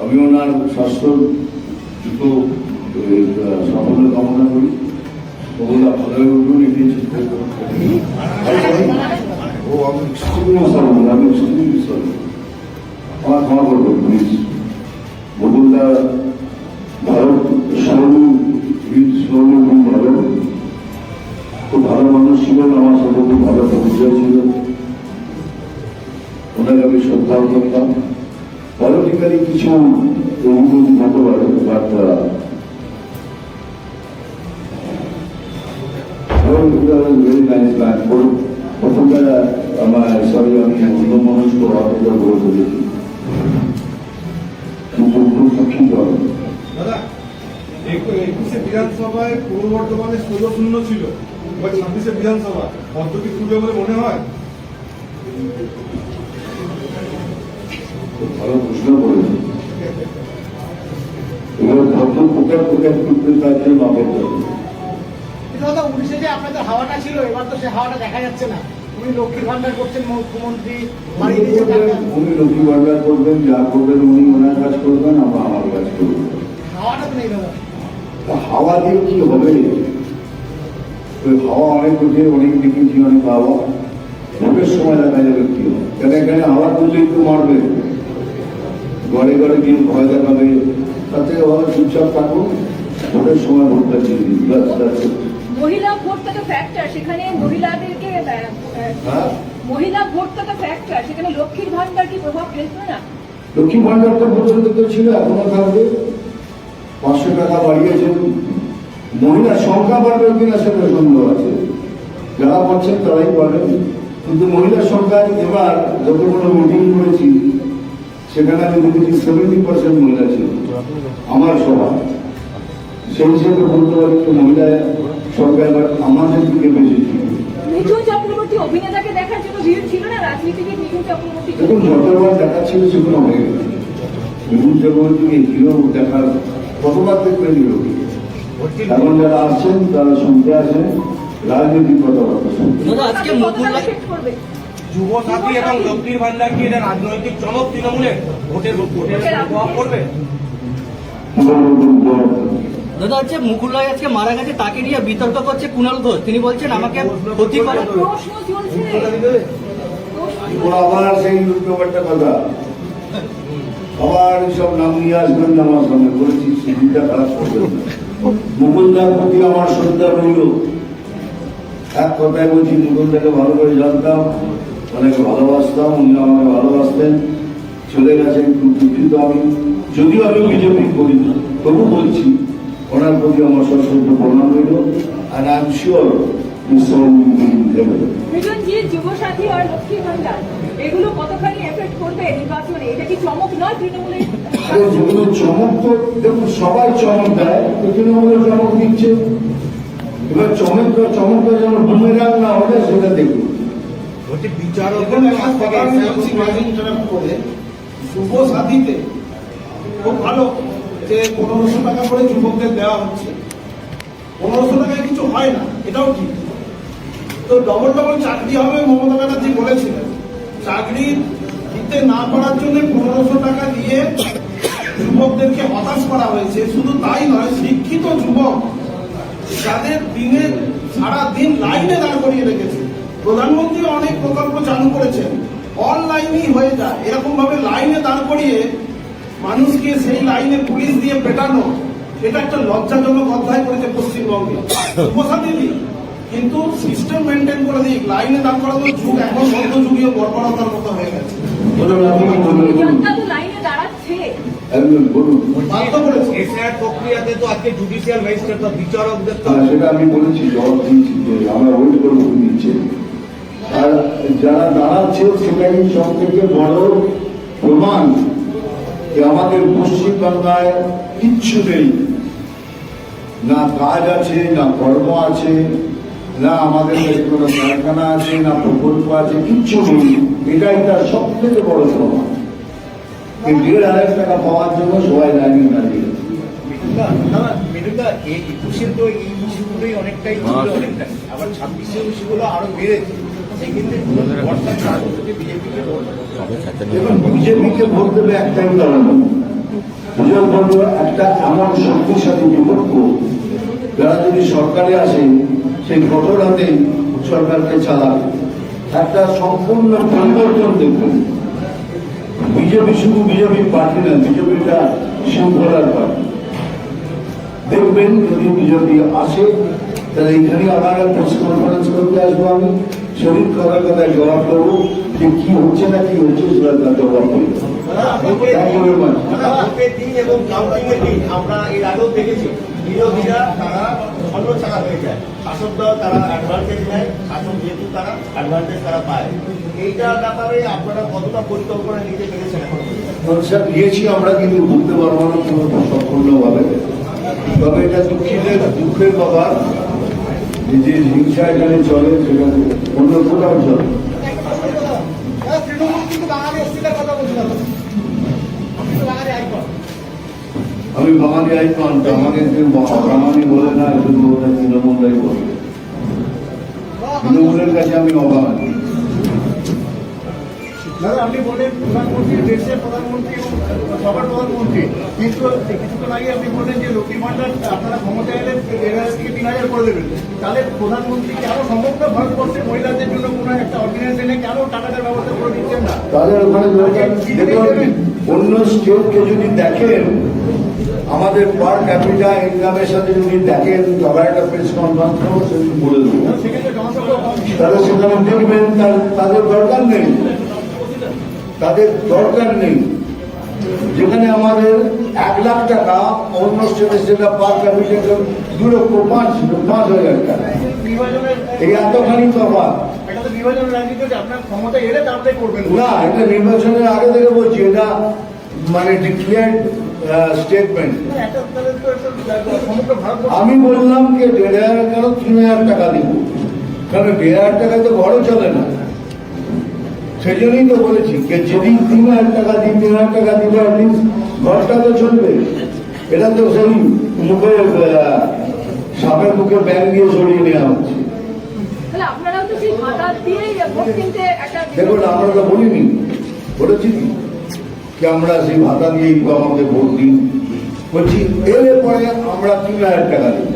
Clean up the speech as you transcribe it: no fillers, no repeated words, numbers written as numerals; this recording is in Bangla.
আমি ওনার স্বাস্থ্য দ্রুত সাফল্য কামনা করি। ওগুলো ভালোই উঠুন, এটি আমার ক্ষমা করবো প্লিজ। বকুলদা ভারত ভালো, খুব ভালো মানুষ ছিলেন, আমার সাথে খুব ভালো পরিচয় ছিল, ওনাকে আমি শ্রদ্ধাও করতাম। পলিটিক্যালি কিছু অভিযোগ হতে পারে, বাট ভেরি নাইস ম্যান। প্রথমবার আমার সরি আমি অন্য মানুষকে অর্ডার করে ফেলেছি, কিন্তু খুব শিক্ষিত হবে। দাদা 21শে বিধানসভায় পূর্ব বর্ধমানে 16-0 ছিল, এবার 26শে বিধানসভা পদ্ধতি খুঁজে বলে মনে হয়। ভালো প্রশ্ন করেছে, এবার ভদ্র কোথায় কোথায় টুকতে চাইছে না করতে হবে। দাদা 19-এ যে আপনাদের হাওয়াটা ছিল, এবার তো সে হাওয়াটা দেখা যাচ্ছে না। উনি লক্ষ্মীর ভান্ডার করছেন, মুখ্যমন্ত্রী বাড়িয়ে দিয়েছে টাকা। উনি লক্ষ্মী ভান্ডার করবেন, যা করবেন উনি ওনার কাজ করবেন, আমরা আমার কাজ করবো। হাওয়াটা তো নেই দাদা। হাওয়া দিয়ে কি হবে? ওই হাওয়া অনেক উঠে, অনেক দেখেছি, অনেক হাওয়া ভোটের সময় দেখা যাবে কি হয়। কেন এখানে হাওয়া তুললেই তো মারবে, ঘরে ঘরে গিয়ে ভয় দেখাবে। তার থেকে ভালো চুপচাপ থাকুন, ভোটের সময় ভোটটা দিয়ে দিন। মহিলা ভোটটা তো ফ্যাক্টর, সেখানে মহিলাদেরকে মহিলা ভোটটা তো ফ্যাক্টর, সেখানে লক্ষ্মীর ভান্ডার কি প্রভাব ফেলবে না? লক্ষ্মী ভান্ডারটা প্রচলিত ছিল, এখনো থাকবে। 500 টাকা বাড়িয়েছেন, মহিলা সংখ্যা বাড়বে কিনা সেটা সন্দেহ আছে। যারা পাচ্ছেন তারাই পাবেন, কিন্তু মহিলার সংখ্যা এবার যতগুলো মিটিং করেছি সেখানে আমি দেখেছি 70% মহিলা ছিল আমার সভা। সেই হিসেবে বলতে পারি যে মহিলা সংখ্যা এবার আমাদের দিকে বেশি ছিল। মিঠুন চক্রবর্তী অভিনেতাকে দেখার জন্য ভিড় ছিল না রাজনীতিবিদ মিঠুন চক্রবর্তী? দেখুন যতবার দেখা ছিল সেগুলো হয়ে গেছে। মিঠুন চক্রবর্তীকে হিরো দেখার কতবার দেখবেন হিরো? এখন যারা আসছেন তারা শুনতে আসেন রাজনৈতিক কথাবার্তা শুনতে। যুব সাথী এবং লক্ষ্মীর ভান্ডার কি এটা রাজনৈতিক চমক তৃণমূলের ভোটের প্রভাব পড়বে? দাদা হচ্ছে মুকুল রায় আজকে মারা গেছে, তাকে নিয়ে বিতর্ক করছে কুণাল ঘোষ। তিনি বলছেন আমাকে ক্ষতি করে। আবার সেই উল্টোপাল্টা কথা, আবার সব নাম নিয়ে আসবেন আমার সামনে, বলেছি সেদিনটা খারাপ করবেন না। মুকুলদার প্রতি আমার শ্রদ্ধা রইল। এক কথায় বলছি, মুকুলদাকে ভালো করে জানতাম, অনেক ভালোবাসতাম, উনি আমাকে ভালোবাসতেন। চলে গেছেন, খুব দুঃখিত আমি। যদিও আমি বিজেপি করি না, তবু বলছি ওনার প্রতি আমার সশ্রদ্ধ প্রণাম রইল। আর আই এম শিওর যুবসাথী আর লক্ষ্মীর ভান্ডার এগুলো কতখানি এফেক্ট করবে নির্বাচনে? এটা কি চমক নয় তৃণমূলের? যেগুলো চমক তো দেখুন সবাই চমক দেয়, তৃণমূলের চমক দিচ্ছে। এবার চমকটা যেন বুমেরাং না হলে সেটা দেখুন। যুব সাথীতে খুব ভালো যে 1500 টাকা করে যুবকদের দেওয়া হচ্ছে। 1500 টাকায় কিছু হয় না, এটাও ঠিক। তো ডবল চাকরি হবে মমতা ব্যানার্জি বলেছিলেন। চাকরি দিতে না পারার জন্য 1500 টাকা দিয়ে যুবকদেরকে হতাশ করা হয়েছে। শুধু তাই নয়, শিক্ষিত যুবক যাদের দিনে সারা দিন লাইনে দাঁড় করিয়ে রেখেছে। প্রধানমন্ত্রী অনেক প্রকল্প চালু করেছেন, অনলাইনেই হয়ে যায়। এরকম ভাবে লাইনে দাঁড় করিয়ে মানুষকে সেই লাইনে পুলিশ দিয়ে পেটানো, এটা একটা লজ্জাজনক অধ্যায় করেছে পশ্চিমবঙ্গে যুবসাথী। কিন্তু সিস্টেম মেনটেন করে দিই, লাইনে দাঁড় করানোর যুগ এখন মধ্যযুগীয় বর্বরতার মতো হয়ে গেছে। প্রক্রিয়াতে তো আজকে জুডিশিয়াল ম্যাজিস্ট্রেট বা বিচারকদের, সেটা আমি বলেছি, জবাব দিয়েছি যে আমরা ওয়েট করবো দিচ্ছে। আর যারা দাঁড়াচ্ছে সেটাই সব থেকে বড় প্রমাণ যে আমাদের পশ্চিমবাংলায় কিচ্ছু নেই, না কাজ আছে, না কর্ম আছে, না আমাদের কোনো কারখানা আছে, না প্রকল্প আছে, কিচ্ছু নেই। এটাই তার সব থেকে বড় প্রমাণ। 1,500 টাকা পাওয়ার জন্য সবাই লাইনে দাঁড়িয়ে গেছে। এই 21শে তো এই ইস্যুগুলোই অনেকটাই আবার 26শে ইস্যুগুলো আরো বেড়েছে। বিজেপিকে ভোট দেবে একটাই কারণ, বিজয় বন্ধু একটা এমন শক্তিশালী বিপক্ষ যারা যদি সরকারে আসে সেই ঘটনাতেই সরকারকে চালাবে। একটা সম্পূর্ণ পরিবর্তন দেখবেন। বিজেপি শুধু বিজেপি পার্টি না, বিজেপিটা শৃঙ্খলার পার্টি। দেখবেন যদি বিজেপি আসে তাহলে এখানে আবার প্রেস কনফারেন্স করতে আসবো, আমি শরীর করার কথায় জবাব দেবো যে কি হচ্ছে না কি হচ্ছে সেটা তার জবাব দেবো। ভোটের দিন এবং কাউন্টিং এর দিন আমরা এর আগেও দেখেছি বিরোধীরা তারা ছন্নছাড়া হয়ে যায়, শাসক দল তারা অ্যাডভান্টেজ নেয়, শাসক যেহেতু তারা অ্যাডভান্টেজ তারা পায়। এইটার ব্যাপারে আপনারা কতটা পরিকল্পনা নিতে পেরেছেন এখন? স্যার দিয়েছি আমরা, কিন্তু বুঝতে পারবো না কোনো সম্পূর্ণভাবে। তবে এটা দুঃখের ব্যাপার যে হিংসা এখানে চলে সেটা অন্য কোথাও চলে। তৃণমূল কিন্তু বাঙালি অস্তিত্বের কথা বলছিল, বাঙালি আইকন। আমি বাঙালি আইকন, আমাকে বাঙালি বলে না, শুধু ওরা তৃণমূলাই বলে। তৃণমূলের কাছে আমি অবাঙালি। দাদা আপনি বললেন প্রধানমন্ত্রী, দেশের প্রধানমন্ত্রী এবং সবার প্রধানমন্ত্রী, কিন্তু কিছুক্ষণ আগে আপনি বললেন যে লক্ষ্মী ভান্ডার আপনারা ক্ষমতা এলে 1,000 থেকে 3,000 করে দেবেন। তাহলে প্রধানমন্ত্রী কেন সমগ্র ভারতবর্ষের মহিলাদের জন্য কোনো একটা অর্ডিন্যান্স এনে কেন টাকাটার ব্যবস্থা করে দিচ্ছেন না? তাদের ওখানে অন্য স্টেটকে যদি দেখেন, আমাদের পার ক্যাপিটা ইনকামের সাথে যদি দেখেন, আবার একটা প্রেস কনফারেন্স বলে দেবো, সেক্ষেত্রে জনসংখ্যা কম ছিল। তাহলে সেখানে দেখবেন তাদের দরকার নেই, তাদের দরকার নেই। যেখানে আমাদের 1 লাখ টাকা, অন্য স্টেটে সেটা পার ক্যাপিটা 2,05,000 টাকা। বিভাজনের এই এতখানি তফাৎ। এটা তো বিভাজনের রাজনীতি হচ্ছে, আপনার ক্ষমতা এলে তারপরে করবেন না, এটা নির্বাচনের আগে থেকে বলছি, এটা মানে ডিক্লেয়ার্ড স্টেটমেন্ট। এটা তাহলে তো একটা সমগ্র ভারতবর্ষ। আমি বললাম যে 1,500 কেন 3,000 টাকা দিব, কারণ 1,500 টাকায় তো ঘরও চলে না। সেই জন্যই তো বলেছি যে যেদিন 3,000 টাকা দিন, 3,000 টাকা দিলে অ্যাটলিস্ট ঘরটা তো চলবে। এটা তো সেই মুখে সাপের মুখে ব্যাগ দিয়ে সরিয়ে নেওয়া হচ্ছে। তাহলে আপনারাও তো সেই ভাতা দিয়েই ভোট কিনতে একটা দেখুন, আমরা তো বলিনি, বলেছি কি আমরা সেই ভাতা দিয়েই তো আমাকে ভোট দিন, বলছি এলে পরে আমরা 3,000 টাকা দিব।